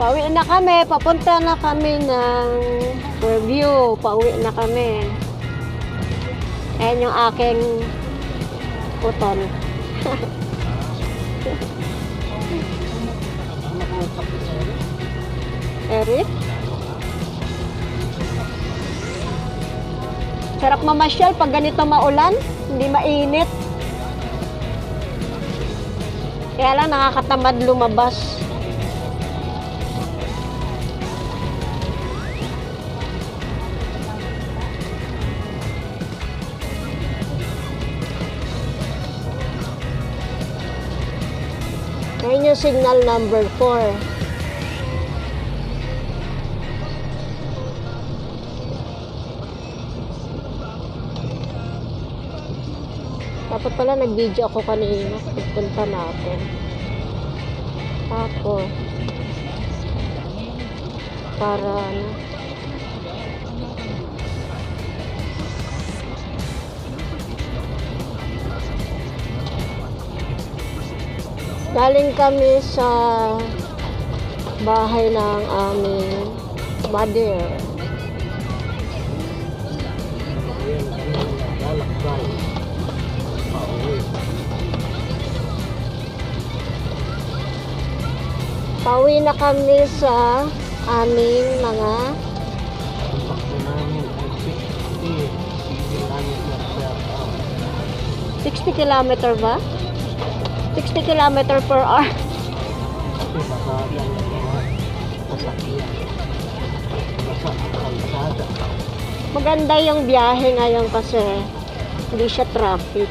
Pauwi na kami. Papunta na kami ng review. Pauwi na kami. Ayan yung aking puton. Eric? Sarap mamasyal pag ganito maulan. Hindi mainit. Kaya lang nakakatamad lumabas. Ngayon yung signal number 4. Dapat pala nag-video ako kanina. Pagpunta natin. Tapos para ano, galing kami sa bahay ng aming mother. Pauwi na kami sa aming mga 60 kilometer ba? 60 kilometer per hour. Maganda yung biyahe ngayon kasi hindi siya traffic.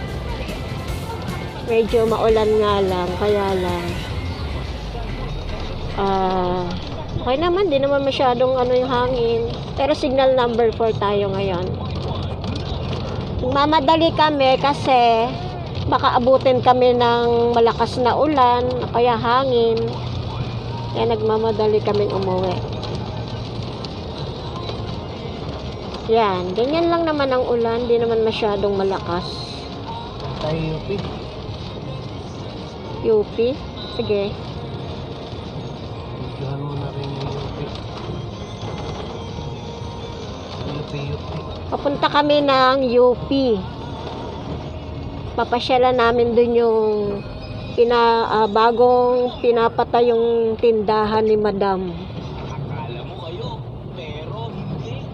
Medyo maulan nga lang, kaya lang okay naman, di naman masyadong ano yung hangin. Pero signal number 4 tayo ngayon. Mamadali kami kasi baka abutin kami ng malakas na ulan, kaya hangin. Kaya nagmamadali kaming umuwi. Yan, ganyan lang naman ang ulan, di naman masyadong malakas. Tayo UP. UP? Sige. Videohan mo na rin yung UP. UP. Papunta kami ng UP. Papasyalan namin dun yung bagong pinapatay yung tindahan ni Madam. Akala mo kayo, pero hindi.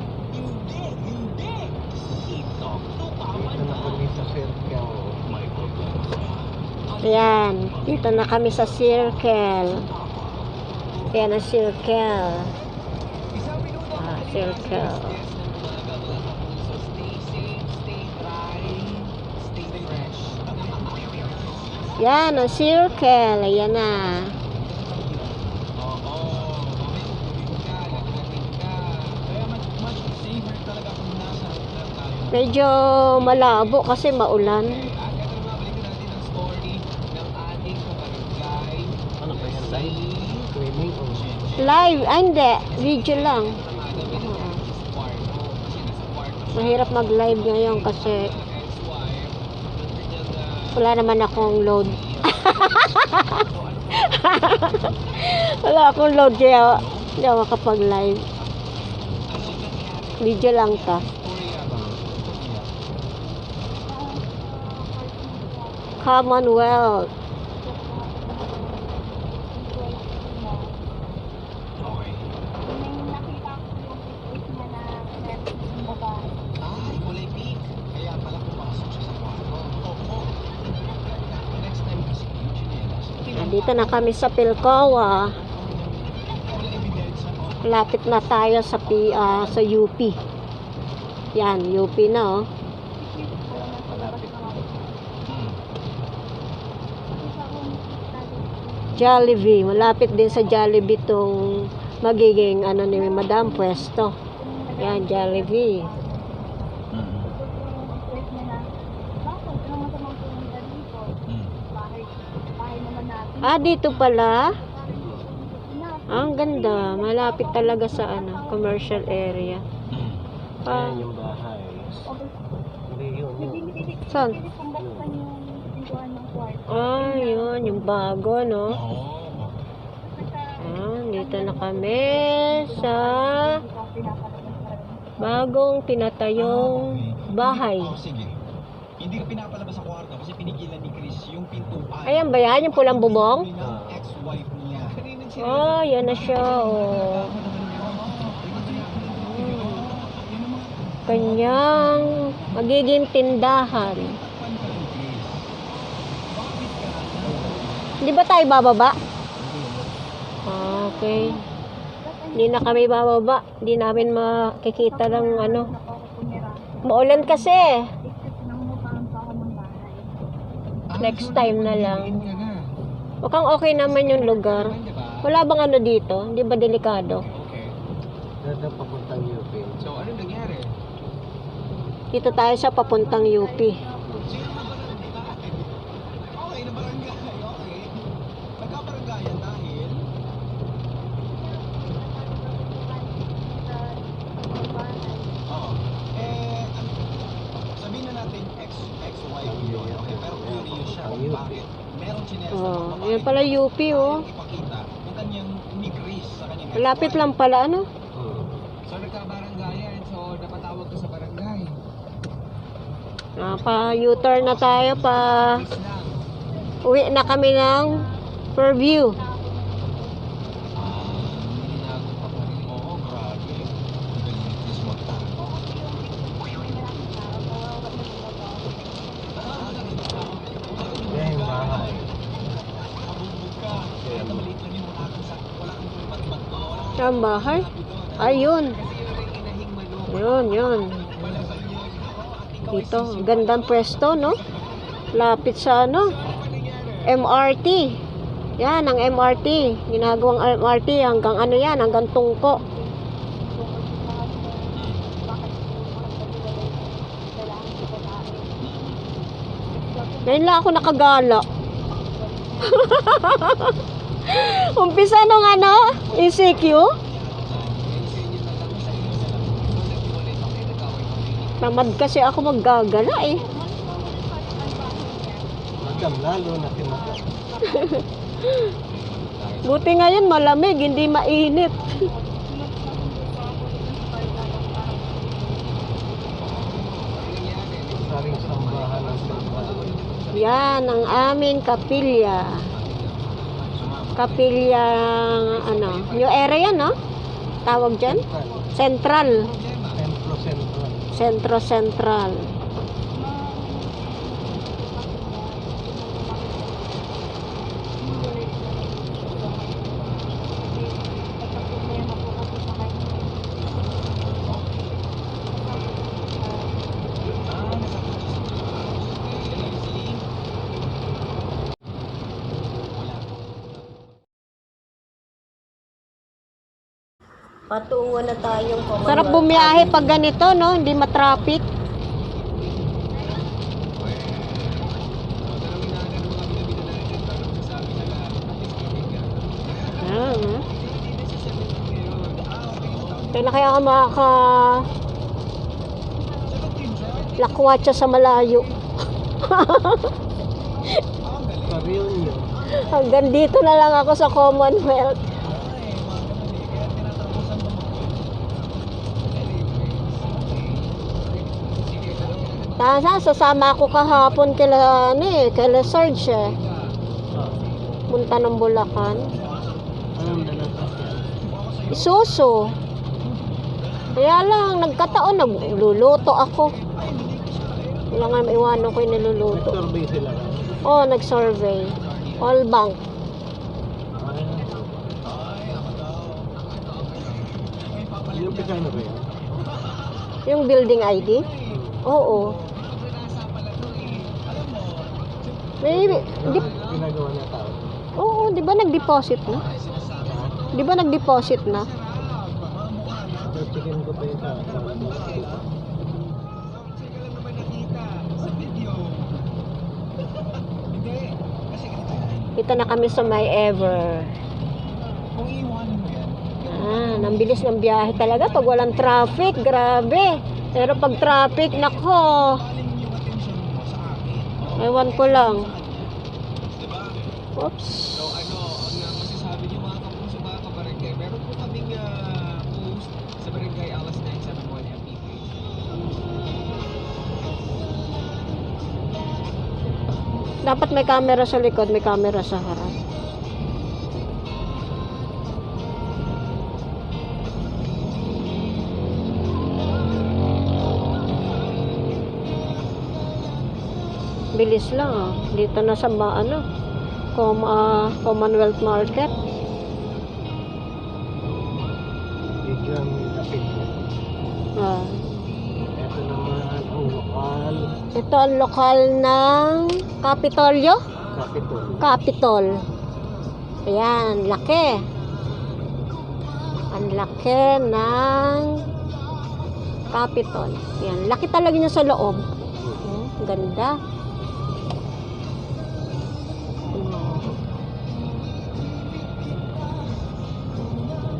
Ito tama Dito na kami sa Circle. My God. Ayan, dito na kami sa Circle. Ayan ang Circle. Circle. Stay safe, stay dry, stay fresh. Yan ang Circle. Ayan na. Medyo malabo kasi maulan. Ano ba yan? Live? Streaming o? Live? Ay, hindi. Video lang. Mahirap mag-live ngayon kasi wala naman akong load. Wala akong load kaya hindi ako makapag-live. Video lang ta. Commonwealth. Ay, kulay pink. Kaya pala pumasok siya sa kwarto. Oo. Next time kasi yung chinelas. Dito na kami sa Pilcoa. Lapit na tayo sa sa UP. Yan, UP na oh. Jollibee, malapit din sa Jollibee tong magiging ano ni Madam pwesto. Yan, Jollibee. Dito pala. Ang ganda, malapit talaga sa ano, commercial area. Yan yung bahay. Hindi yun. Saan? Yun, yung bago, no? Dito na kami sa bagong tinatayong bahay. Sige. Hindi ka pinapalabas sa kwarto kasi pinigilan ni Chris yung pintuan. Ayan ba yan? Yung pulang bubong? Ng ex-wife niya. Oh, yan na siya. Oh. Kanyang magiging tindahan. Hindi ba tayo bababa? Okay. Hindi na kami bababa. Hindi namin makikita ng ano. Maulan kasi. Next time na lang. Mukhang okay naman yung lugar. Wala bang ano dito? Hindi ba delikado? Okay. Ganda papuntang UP. So, ano nangyari? Dito tayo sa papuntang UP. Okay, na barangay. Okay. Nagkabaranggayan dahil Oo. Sabihin na natin ex-wife yun. Okay, pero curious siya kung bakit meron chinelas na Oh, babae. yan pala UP oh. Ipakita yung kanyang ni Chris sa kanyang Lapit lang pala ano? So nagkabaranggayan, so napatawag ko sa barangay. Pa-U-turn na tayo pa. Chris lang. Uwi na kami ng Fairview. Hinago pa ko rin. Oo, grabe. Ang galing ni Chris magtago. Yan yung bahay. Kabubog ka. Kaya maliit lang yung makakang sa wala kang lipat-lipat ko. Wala Ang bahay? Ayun. kasi yun ang inahing manok. Yun. Palaban yun. Dito, gandang pwesto, no? Lapit sa ano? MRT. Yan, ang MRT. Ginagawang MRT hanggang ano yan, hanggang Tungko. Ngayon lang ako nakagala. Umpisa nung ano, ECQ. Tamad kasi ako maggagala eh. Magam, lalo na kinaka. Buti ngayon malamig, hindi mainit. Saring sambahan ng sambahan. Yan ang aming kapilya. Kapilya, ano, new area, no? Tawag dyan? Central. Centro. Central. Patungo na tayong Sarap bumiyahe pag ganito, no? Hindi matraffic. Kailan kaya ka makaka lakwatsa sa malayo? Pariyon yun. Hanggang dito na lang ako sa Commonwealth. Sasama ako kahapon kila, kila Sarge eh. Punta ng Bulacan. Anong dalakas yan? Isuso. Kaya lang, nagkataon, nagluluto ako. Kailangan maiwanan ko yung niluluto. Nag-survey sila ka. Oo, nag-survey. All bank. Yung pagkano ba yan? Yung building ID? Oo. Maybe, Ginagawa niya tao. oo, di ba nag-deposit na? Di ba nag-deposit na? Chicken ko pa yung tao. Ito na kami sa My Ever. Ang bilis ng biyahe talaga pag walang traffic, grabe. Pero pag traffic, nako. Ewan ko lang. Oops. So ano, ang masasabi niyo mga kapuso, mga Dapat may camera sa likod, may camera sa harap. Bilis lang ah. Dito na sa Commonwealth Market. Medyo ang lapit mo. Ah. Ito naman ang lokal. Ito ang lokal ng Capitolio? Capitol. Capitol. Ayan, laki. Ang laki ng Capitol. Ayan, laki talaga niya sa loob. Ganda.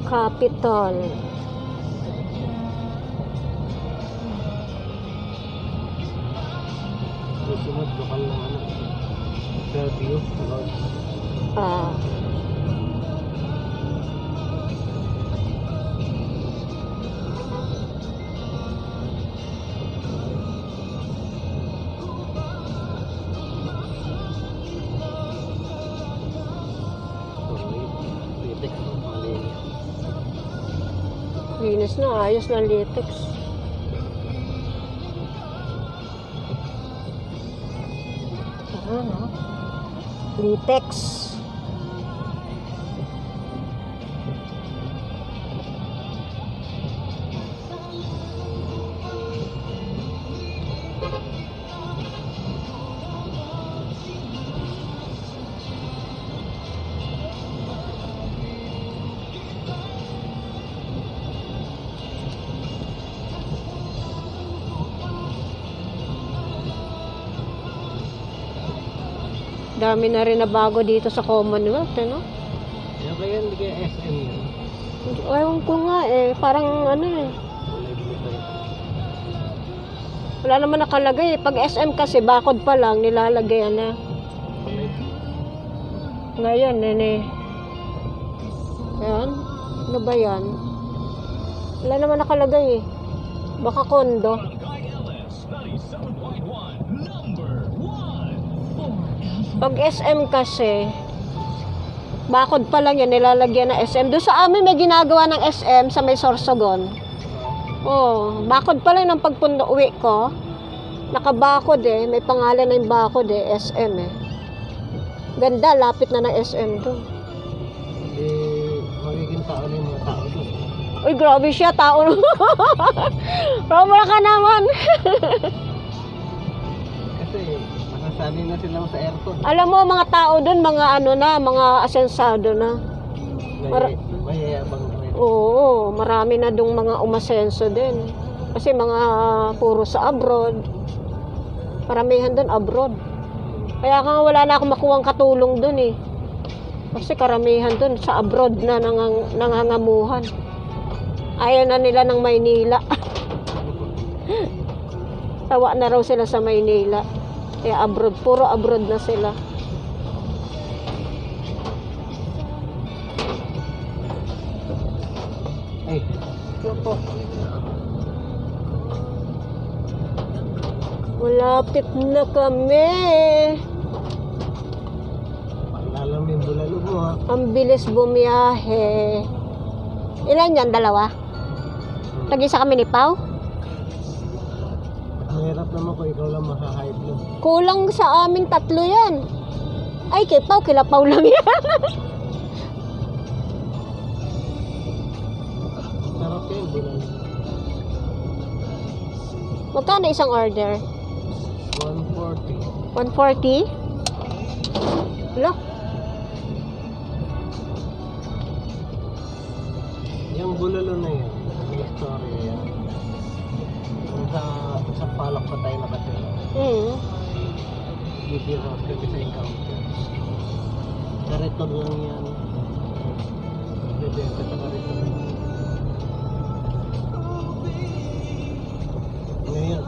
Capitol. Susunod lokal ng ano. Fairview. Ah. Linis na, ayos na latex. Ano? Latex. Dami na rin na bago dito sa Commonwealth, no? Kaya kaya hindi kaya SM yun. Ewan ko nga eh, parang ano eh. Kulay blue tayo. Wala naman nakalagay eh. Pag SM kasi, bakod pa lang, nilalagay na. Kulay Ngayon, nene. Yan. Ano ba yan? Wala naman nakalagay eh. Baka kondo. Pag SM kasi, bakod pa lang yan, nilalagyan ng SM. Doon sa amin may ginagawa ng SM sa may Sorsogon. Oh, bakod pa lang ng pagpunta uwi ko. Nakabakod eh, may pangalan na yung bakod eh, SM eh. Ganda, lapit na ng SM doon. Hindi magiging tao na yung mga tao doon. Uy, grabe siya, tao. Robra ka naman. Kasi masasanay na sila sa aircon. Alam mo, mga tao doon, mga ano na, mga asensado na. Mayayabang na rin. Oo, marami na dong mga umasenso din. Kasi mga puro sa abroad. Paramihan doon abroad. Kaya nga wala na akong makuhang katulong doon eh. Kasi karamihan doon sa abroad na nangangamuhan. Ayaw na nila ng Maynila. Tawa na raw sila sa Maynila. Kaya abroad, puro abroad na sila. Ay, ito po. Malapit na kami. Paalala mo yung bulalo mo ha. Ang bilis bumiyahe. Ilan yan? Dalawa? Tag-isa kami ni Pao? Ang hirap naman kung ikaw lang maka-high blood. Kulang sa amin 3 yan. Ay, kay Pao, kila Pao lang yan. Sarap yan, bulalo. Magkano isang order? 140. 140? Look. Yung bulalo na yan, may story yan. Kung sa palak pa tayo nakatira. Bibiro kami sa encounter. Kariton lang yan. Bibenta sa kariton. Ngayon,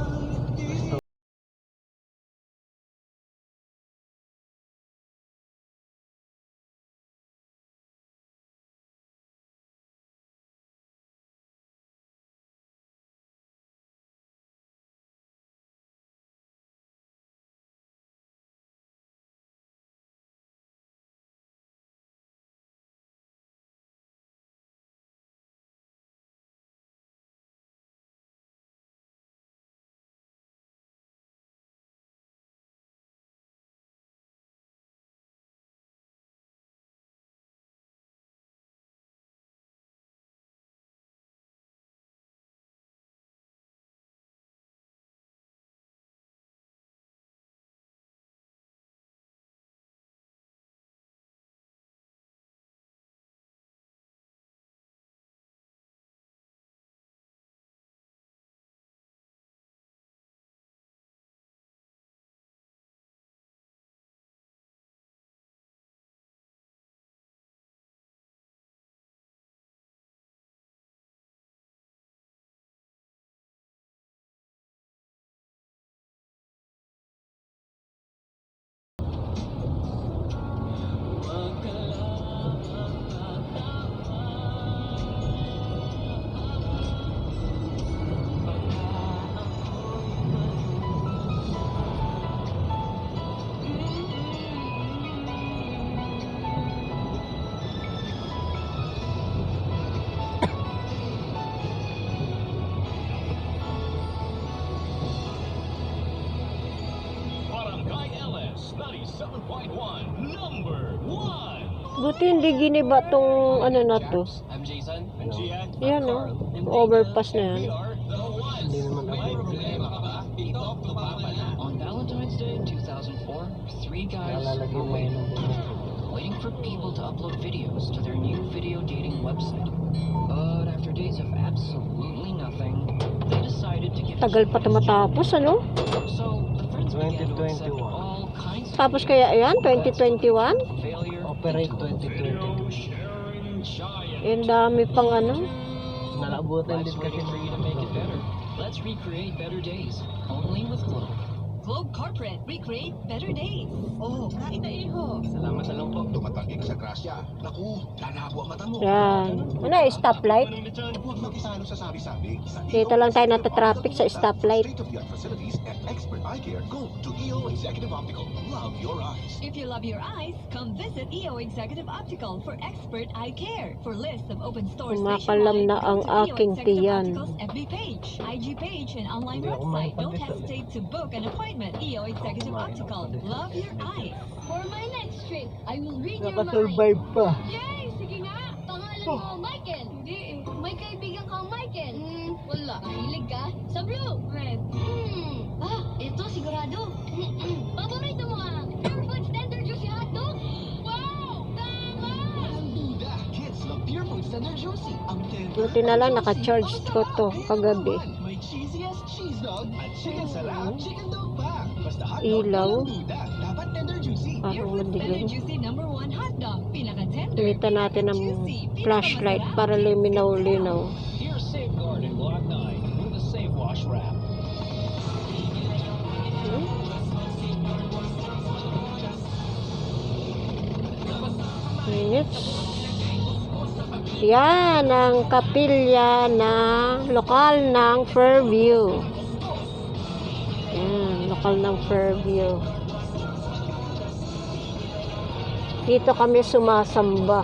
Buti hindi giniba tong ano na to. I'm Jason. I'm Gian. Yan o. Overpass na yan. Hindi naman updated. On Valentine's Day 2004, three guys Nalalagay were mo yun ng waiting for people to upload videos to their new video dating website. But after days of absolutely nothing, they decided to give Tagal pa matapos, ano? So the friends began to accept 2021. all kinds of Tapos kaya yan, 2021? failure. Operate 2020. Yung dami pang ano. Nalabutan din kasi for you to make it better. Let's recreate better days, only with Globe. Globe Corporate, recreate better days. Oh, kain na iho. Salamat na lang po. Tumatagig sa grasya. Naku, lalabo ang mata mo. Yan. Ano, stoplight? Huwag makisalo sa sabi-sabi. Sa Dito lang tayo natatraffic sa stoplight. state-of-the-art facilities and expert eye care, go to EO Executive Optical. Love your eyes. If you love your eyes, come visit EO Executive Optical for expert eye care. For list of open stores Kumakalam na ang aking tiyan. FB page, IG page, and online Hindi ako website. Don't makapag-visit. hesitate to book an appointment. EO Executive Optical. Love your eyes. For my next trip, I will read your mind. Nakasurvive pa. Yay! Sige nga! Pangalan mo, Michael. Hindi eh. May kaibigan kang Michael. Wala. Mahilig ka? Sa blue. Red. Ito sigurado. Paborito mo ang Pure Tender Juicy Hotdog? Wow! Tama! Duda, kids love Pure Foods Tender Juicy. Ang tender. Buti na lang naka-charge ko to kagabi. May cheesiest cheese dog at chicken salad, chicken dog pa. Basta hotdog, Ilaw. walang duda. Dapat Tender Juicy. Parang Pure Tender madilim. Juicy #1 hot dog. Pinaka-tender. Gamitan natin ng juicy, flashlight pinakamasarap. para liminaw-linaw. Here's Safeguard in Block 9 with a Safe Wash wrap. Minutes. Yan ang kapilya na lokal ng Fairview. Yan, lokal ng Fairview. Dito kami sumasamba.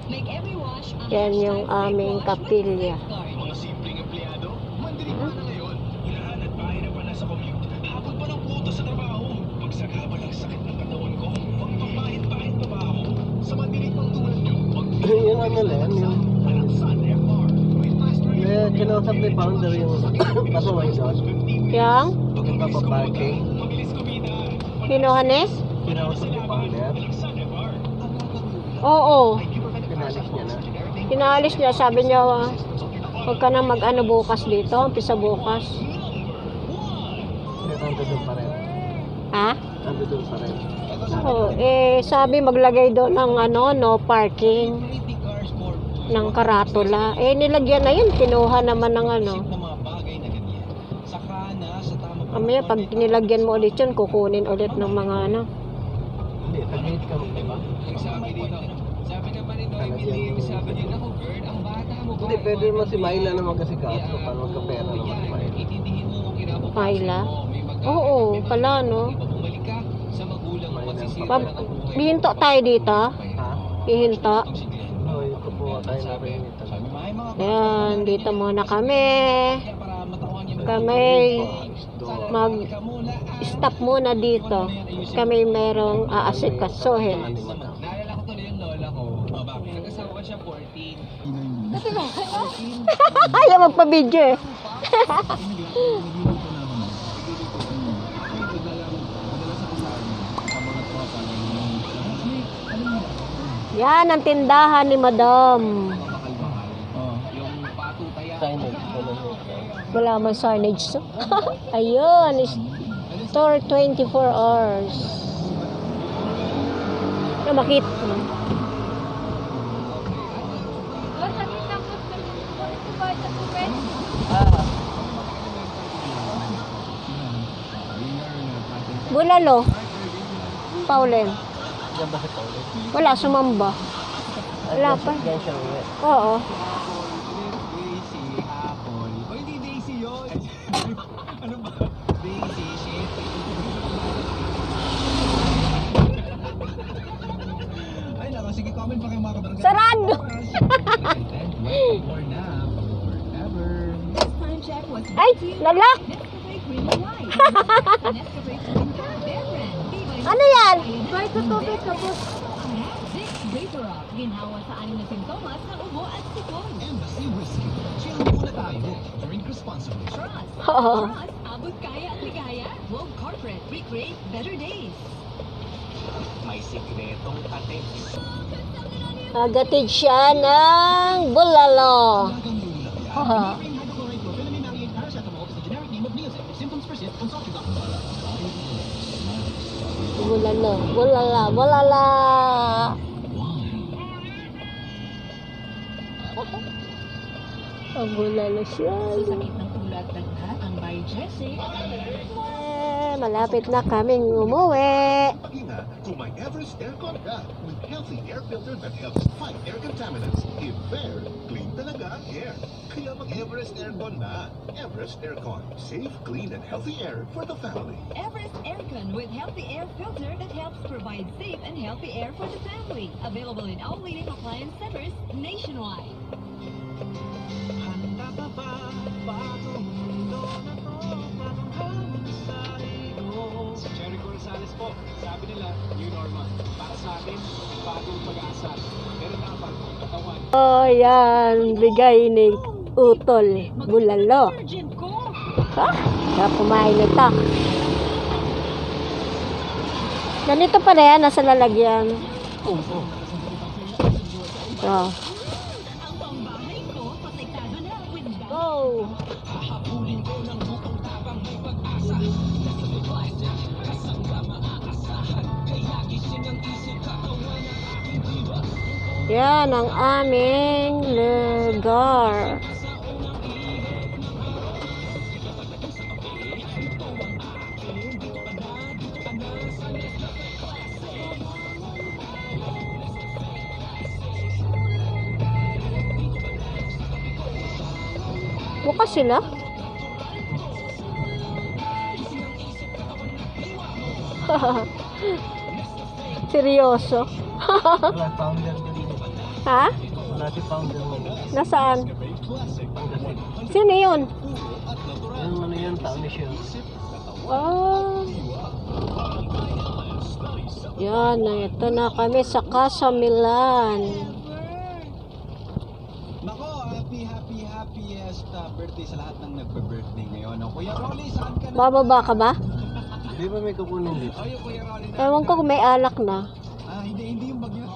Make every wash a Yan yung hashtag aming Safe Wash with kapilya. Safeguard. Mga simpleng empleyado, mandinig pa na ngayon. Ilahan at bahay na pala sa commute. Habol pa ng puto sa trabaho. Pagsakaba ng sakit ng katawan ko. Pagpapahit-pahit pa ba ako? Sa mandinig pang tulad nyo, Yung ano lang, yung... Malaksan FR. With faster Eh, kinausap ni Founder yung pasaway doon. Yang, Yung papaparking. Pinohanes? Kinausap ni Founder. Oo. Pinalis niya na. Pinalis niya, sabi niya, huwag ka na mag-ano bukas dito, umpisa bukas. Pero ando doon pa rin. Ha? Ando doon pa rin. Oo, sabi maglagay doon ng ano, no parking ng karatula. Nilagyan na yun, kinuha naman ng ano. Ng mga bagay na ganyan. Saka na sa tamang Mamaya pag nilagyan mo ulit yun, kukunin ulit ng mga ano. Hindi, tag-hate ka mo, diba? sabi dito. Sabi naman ni Noemi, sabi niya, naku girl, ang bata mo ba? Hindi, pwede mo si Myla naman kasi kaso para magkapera naman si Myla. Itindihin mo kung kinabukasan Myla? mo. May mag- Oo, pala no. Iba bumalik ka sa magulang mo magsisira Pab ng buhay. hihinto tayo dito. Ha? Hihinto. Oo, yung kupuha tayo na rin ito. Sabi mo, ay mga Ayan, dito muna kami. para matawan niya Kami mag-stop muna dito. Kami merong aasikasuhin. Naalala ko tuloy yung lola ko. Bakit? Nag-asawa siya 14. Ayaw magpa-video eh. Yan ang tindahan ni Madam. Yung patutaya. Signage. Ganun yun. Wala man signage to. Ayun, store 24 hours. Na makita. Bulalo. Paulen. Diyan ba si Pauline? Wala, sumamba. Wala pa. Diyan siya uwi. Oo. Daisy, apple. O hindi Daisy yun. Ano ba? Daisy, shit. Ay nako, sige comment pa kayo mga kabarangay. Sarado! More na, forever. This time check was Ay, nalak! Nescafe Creamy White. Nescafe Creamy Bear Brand. Tibay Ano yan? Try to tubig tapos. Vicks Vapor Up. Ginhawa sa 6 na sintomas ng ubo at sipon. Embassy Whiskey. Chill muna tayo. Drink responsibly. Trust. Oo. Trust. Abot kaya at ligaya. Globe Corporate. Recreate better days. May sikretong atin. Agatid siya ng bulalo. Talagang lula. Haha. Heparin hydrochloride propylamine maleate paracetamol is the generic name of Neosec. If symptoms persist, consult your doctor. Bulalo. Bulala. Bulala. Ang bulalo siya. Sakit ng ulo at dagdag ang Biogesic. Malapit na kaming umuwi. Ina, kung may Everest Aircon ka with healthy air filter that helps fight air contaminants. If fair, clean talaga ang air. Kaya mag-Everest Aircon na. Everest Aircon. Safe, clean, and healthy air for the family. Everest Aircon with healthy air filter that helps provide safe and healthy air for the family. Available in all leading appliance centers nationwide. Handa ka ba? Bagong mundo na to. Bagong hamon sa iyo. Si Jericho Rosales po, sabi nila, new normal. Para sa atin, bagong pag-asa. Pero dapat ang katawan. Oh, yan. Bigay ni Utol. Bulalo. Urgent ko! Ha? Kaya kumain nito. Ganito pa rin, nasa lalagyan. Oo. Oh. Ang pambahay ko, protektado na with Go! Yan ang aming lugar. Bukas sila? Seryoso? Wala founder mo dito. Ha? Wala si founder mo. Nasaan? Sino yun? Yung ano yan, tao ni siya. Oh. Yan, ito na kami sa Casa Milan. Nako, happiest birthday sa lahat ng nagbe-birthday ngayon. O, Kuya Rolly, saan ka na? Bababa ka ba? Di ba may kukunin dito? Oy, Kuya Rolly na. Ewan ko kung may alak na. Hindi yung bagyo.